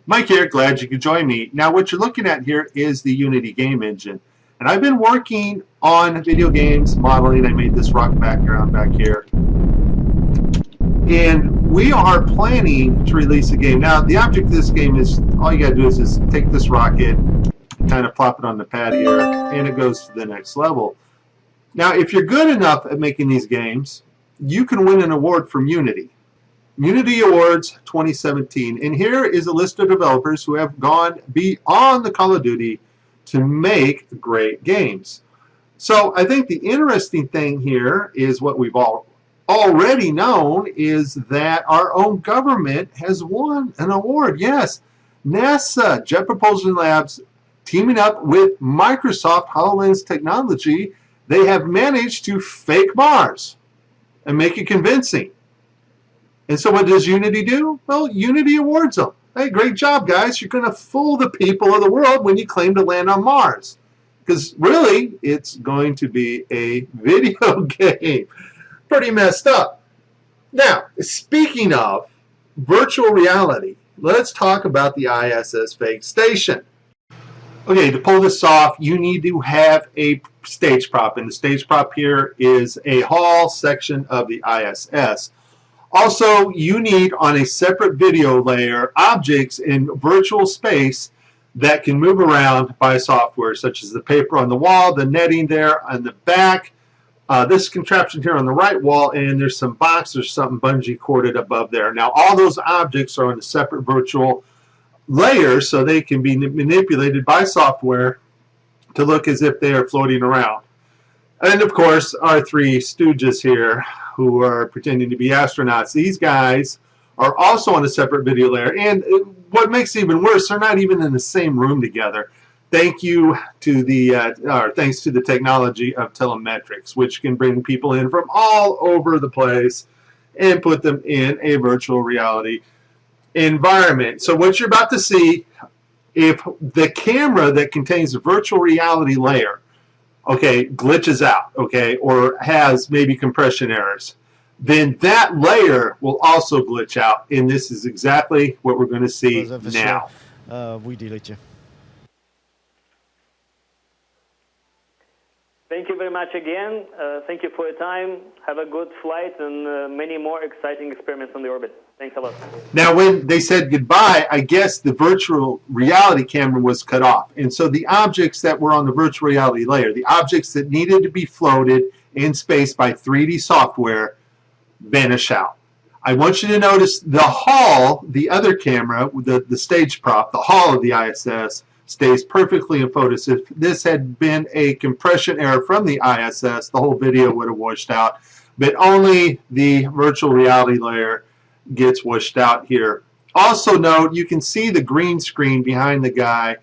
Mike here, glad you could join me. Now what you're looking at here is the Unity game engine. And I've been working on video games modeling. I made this rock background back here. And we are planning to release a game. Now the object of this game is, all you gotta do is just take this rocket, kind of plop it on the pad here, and it goes to the next level. Now if you're good enough at making these games, you can win an award from Unity. Unity Awards 2017, and here is a list of developers who have gone beyond the Call of Duty to make great games. So I think the interesting thing here is what we've already known is that our own government has won an award. Yes, NASA, Jet Propulsion Labs, teaming up with Microsoft HoloLens technology, they have managed to fake Mars and make it convincing. And so what does Unity do? Well, Unity awards them. Hey, great job, guys. You're going to fool the people of the world when you claim to land on Mars. Because really, it's going to be a video game. Pretty messed up. Now, speaking of virtual reality, let's talk about the ISS Fake Station. Okay, to pull this off, you need to have a stage prop. And the stage prop here is a hall section of the ISS. Also, you need on a separate video layer objects in virtual space that can move around by software, such as the paper on the wall, the netting there on the back, this contraption here on the right wall, and there's some box or something bungee corded above there. Now, all those objects are on a separate virtual layer, so they can be manipulated by software to look as if they are floating around. And of course, our three stooges here who are pretending to be astronauts. These guys are also on a separate video layer. And what makes it even worse, they're not even in the same room together. Thanks to the technology of telemetrics, which can bring people in from all over the place and put them in a virtual reality environment. So what you're about to see, if the camera that contains the virtual reality layer, okay, glitches out, okay, or has maybe compression errors, then that layer will also glitch out, and this is exactly what we're going to see now. Thank you very much again. Thank you for your time. Have a good flight and many more exciting experiments on the orbit. Thanks a lot. Now, when they said goodbye, I guess the virtual reality camera was cut off. And so the objects that were on the virtual reality layer, the objects that needed to be floated in space by 3D software, vanish out. I want you to notice the hull, the other camera, the stage prop, the hull of the ISS, stays perfectly in focus. If this had been a compression error from the ISS, the whole video would have washed out. But only the virtual reality layer gets washed out here. Also note, you can see the green screen behind the guy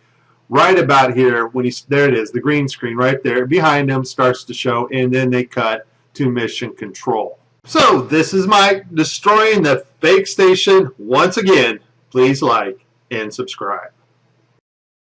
right about here. When he's there, it is, the green screen right there behind him starts to show, and then they cut to mission control. So this is Mike destroying the fake station once again. Please like and subscribe.